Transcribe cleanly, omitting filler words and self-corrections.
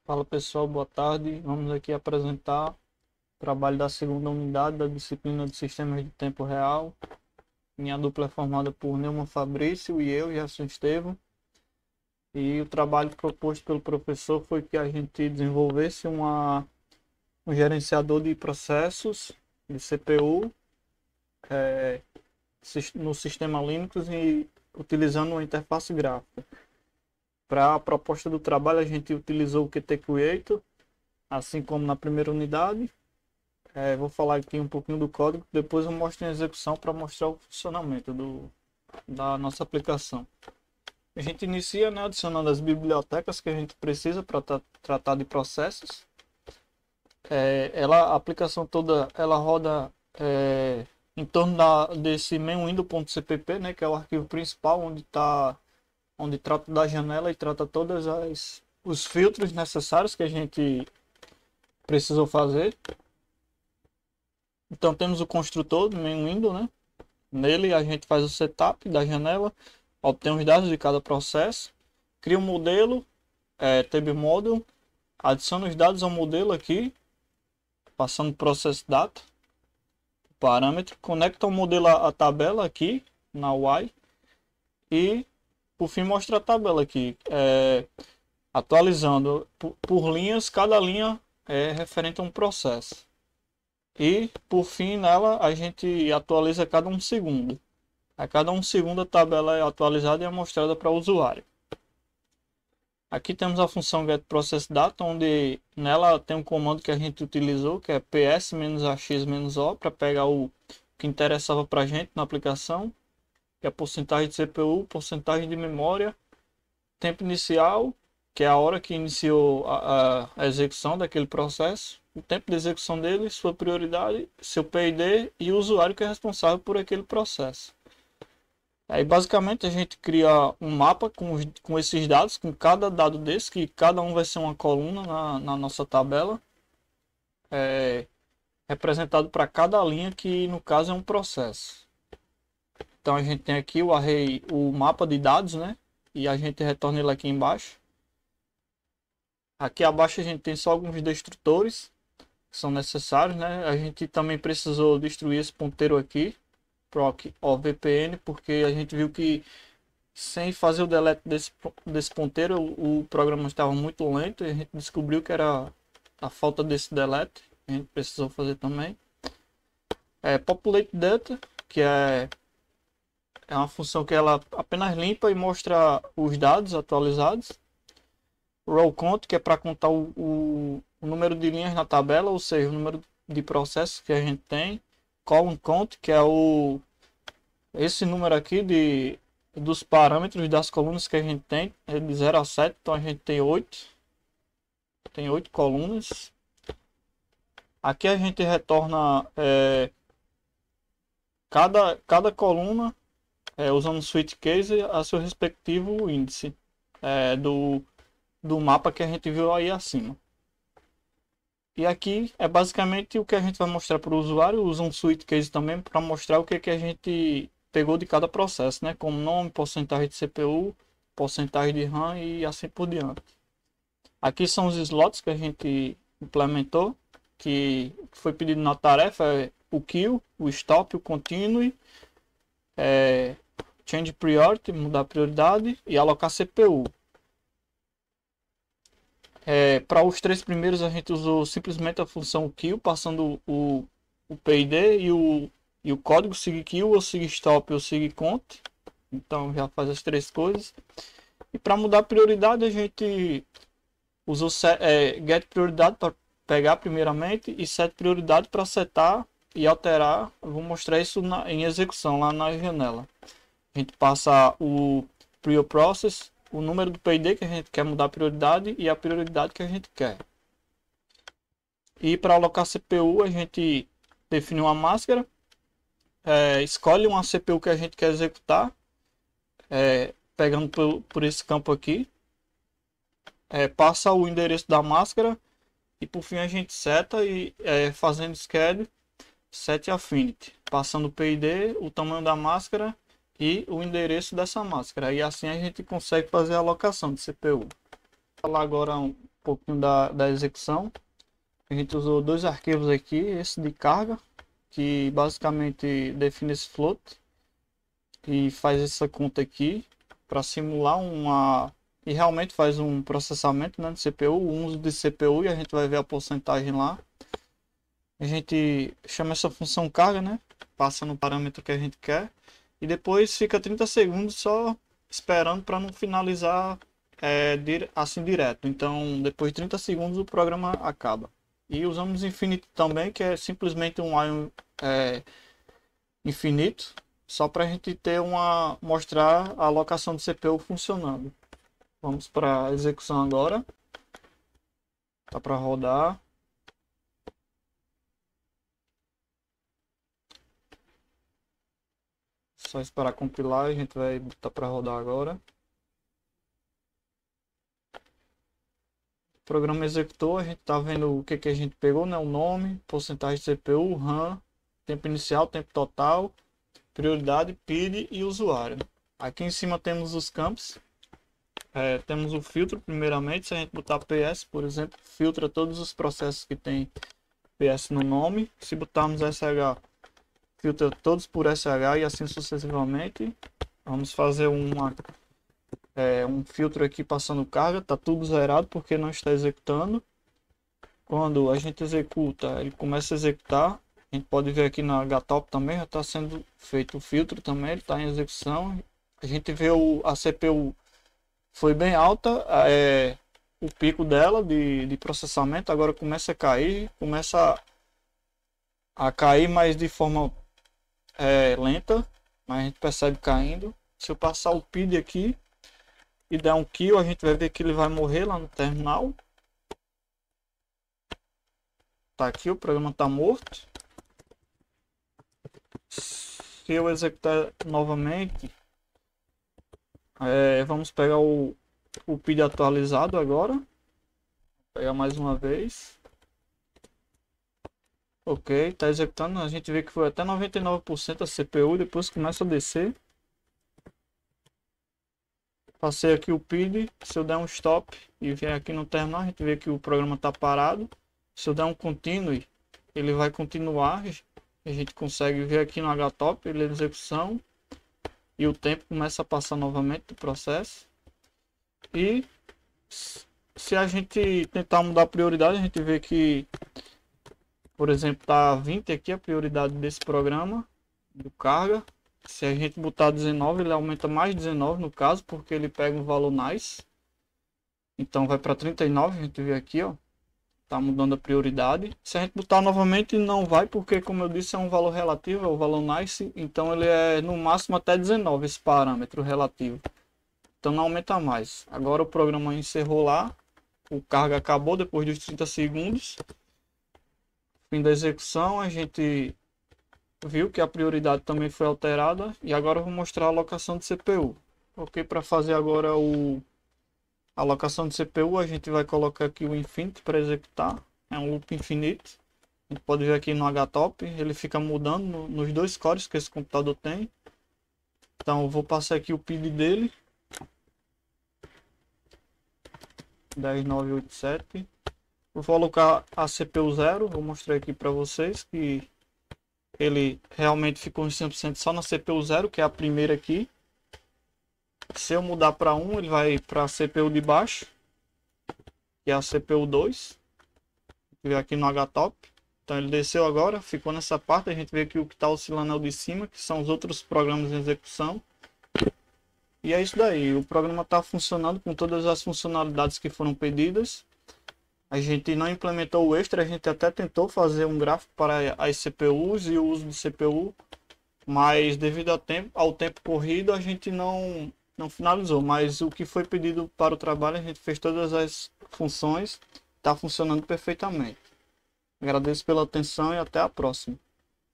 Fala pessoal, boa tarde. Vamos aqui apresentar o trabalho da segunda unidade da disciplina de Sistemas de Tempo Real. Minha dupla é formada por Neumann Fabrício e eu, Gerson Estevam. E o trabalho proposto pelo professor foi que a gente desenvolvesse um gerenciador de processos de CPU no sistema Linux e utilizando uma interface gráfica. Para a proposta do trabalho, a gente utilizou o Qt Creator, assim como na primeira unidade. Vou falar aqui um pouquinho do código, depois eu mostro em execução para mostrar o funcionamento da nossa aplicação. A gente inicia, né, adicionando as bibliotecas que a gente precisa para tratar de processos. A aplicação toda ela roda em torno desse main window.cpp, né, que é o arquivo principal onde trata da janela e trata todos os filtros necessários que a gente precisou fazer. Então temos o construtor do main window, né? Nele a gente faz o setup da janela, obtém os dados de cada processo, cria um modelo, table model, adiciona os dados ao modelo aqui, passando o process data, parâmetro, conecta o modelo à tabela aqui na UI e por fim mostra a tabela aqui, atualizando por linhas, cada linha é referente a um processo. E por fim nela a gente atualiza a cada um segundo. A cada um segundo a tabela é atualizada e é mostrada para o usuário. Aqui temos a função getProcessData, onde nela tem um comando que a gente utilizou, que é ps-ax-o, para pegar o que interessava para a gente na aplicação, que é a porcentagem de CPU, porcentagem de memória, tempo inicial, que é a hora que iniciou a execução daquele processo, o tempo de execução dele, sua prioridade, seu PID e o usuário que é responsável por aquele processo. Aí basicamente a gente cria um mapa com esses dados, com cada dado desse, que cada um vai ser uma coluna na nossa tabela, representado para cada linha, que no caso é um processo. Então a gente tem aqui o array, o mapa de dados, né? E a gente retorna ele aqui embaixo. Aqui abaixo a gente tem só alguns destrutores que são necessários, né? A gente também precisou destruir esse ponteiro aqui, proc ovpn, porque a gente viu que sem fazer o delete desse ponteiro o programa estava muito lento e a gente descobriu que era a falta desse delete. A gente precisou fazer também. Populate data, que é uma função que ela apenas limpa e mostra os dados atualizados. Row count, que é para contar o número de linhas na tabela, ou seja, o número de processos que a gente tem. Column count, que é esse número aqui dos parâmetros das colunas que a gente tem, é de 0 a 7, então a gente tem 8. Tem 8 colunas. Aqui a gente retorna cada coluna usando o switch case a seu respectivo índice do mapa que a gente viu aí acima. E aqui é basicamente o que a gente vai mostrar para o usuário. Usa um switch case também para mostrar o que a gente pegou de cada processo, né? Como nome, porcentagem de CPU, porcentagem de RAM e assim por diante. Aqui são os slots que a gente implementou, que foi pedido na tarefa, o kill, o stop, o continue, change priority, mudar a prioridade e alocar CPU. Para os três primeiros a gente usou simplesmente a função kill, passando o PID e o código SIGKILL, ou SIGSTOP ou SIGCOUNT. Então já faz as três coisas. E para mudar a prioridade a gente usou get prioridade para pegar primeiramente e set prioridade para setar e alterar. Eu vou mostrar isso em execução lá na janela. A gente passa o prior process, o número do PID que a gente quer mudar a prioridade e a prioridade que a gente quer. E para alocar CPU a gente define uma máscara, escolhe uma CPU que a gente quer executar, pegando por esse campo aqui, passa o endereço da máscara e por fim a gente seta e fazendo schedule set affinity, passando o PID, o tamanho da máscara e o endereço dessa máscara, e assim a gente consegue fazer a alocação de CPU. Vou falar agora pouquinho da execução. A gente usou dois arquivos aqui, esse de carga, que basicamente define esse float e faz essa conta aqui para simular e realmente faz um processamento, né, de CPU, um uso de CPU, e a gente vai ver a porcentagem lá. A gente chama essa função carga, né, passa no parâmetro que a gente quer e depois fica 30 segundos só esperando para não finalizar assim direto. Então depois de 30 segundos o programa acaba. E usamos infinito também, que é simplesmente um while infinito, só para a gente ter mostrar a alocação do CPU funcionando. Vamos para a execução agora. Tá para rodar. Só esperar compilar, a gente vai botar para rodar agora. O programa executou, a gente tá vendo o que a gente pegou, né? O nome, porcentagem de CPU, RAM, tempo inicial, tempo total, prioridade, PID e usuário. Aqui em cima temos os campos. Temos o filtro, primeiramente. Se a gente botar PS, por exemplo, filtra todos os processos que tem PS no nome. Se botarmos SH, filtra todos por SH e assim sucessivamente. Vamos fazer um filtro aqui passando carga, tá tudo zerado porque não está executando. Quando a gente executa, ele começa a executar. A gente pode ver aqui na HTOP também, já está sendo feito o filtro também, ele está em execução. A gente vê a CPU foi bem alta, o pico dela de processamento agora começa a cair, mas de forma lenta, mas a gente percebe caindo. Se eu passar o PID aqui e der um kill, a gente vai ver que ele vai morrer lá no terminal. Tá aqui, o programa tá morto. Se eu executar novamente, vamos pegar o PID atualizado agora. Vou pegar mais uma vez. Ok, tá executando. A gente vê que foi até 99% a CPU, depois começa a descer. Passei aqui o PID, se eu der um stop e vier aqui no terminal, a gente vê que o programa está parado. Se eu der um continue, ele vai continuar. A gente consegue ver aqui no HTOP, ele é de execução. E o tempo começa a passar novamente do processo. E se a gente tentar mudar a prioridade, a gente vê que, por exemplo, tá 20 aqui a prioridade desse programa, do carga. Se a gente botar 19, ele aumenta mais 19 no caso, porque ele pega um valor nice. Então vai para 39, a gente vê aqui, ó. Tá mudando a prioridade. Se a gente botar novamente, não vai, porque como eu disse, é um valor relativo, é o valor nice. Então ele é no máximo até 19, esse parâmetro relativo. Então não aumenta mais. Agora o programa encerrou lá. O carga acabou depois dos 30 segundos. Fim da execução, a gente viu que a prioridade também foi alterada e agora eu vou mostrar a alocação de CPU. Ok, para fazer agora a alocação de CPU, a gente vai colocar aqui o infinite para executar. É um loop infinito. A gente pode ver aqui no HTOP, ele fica mudando nos dois cores que esse computador tem. Então eu vou passar aqui o PID dele, 10987. Vou colocar a CPU 0, vou mostrar aqui para vocês que ele realmente ficou em 100% só na CPU 0, que é a primeira aqui. Se eu mudar para 1, ele vai para a CPU de baixo, que é a CPU 2. Vê aqui no HTOP. Então ele desceu agora, ficou nessa parte. A gente vê que o que está oscilando é o de cima, que são os outros programas em execução. E é isso daí, o programa está funcionando com todas as funcionalidades que foram pedidas. A gente não implementou o extra, a gente até tentou fazer um gráfico para as CPUs e o uso de CPU, mas devido ao tempo corrido a gente não finalizou. Mas o que foi pedido para o trabalho, a gente fez todas as funções, está funcionando perfeitamente. Agradeço pela atenção e até a próxima.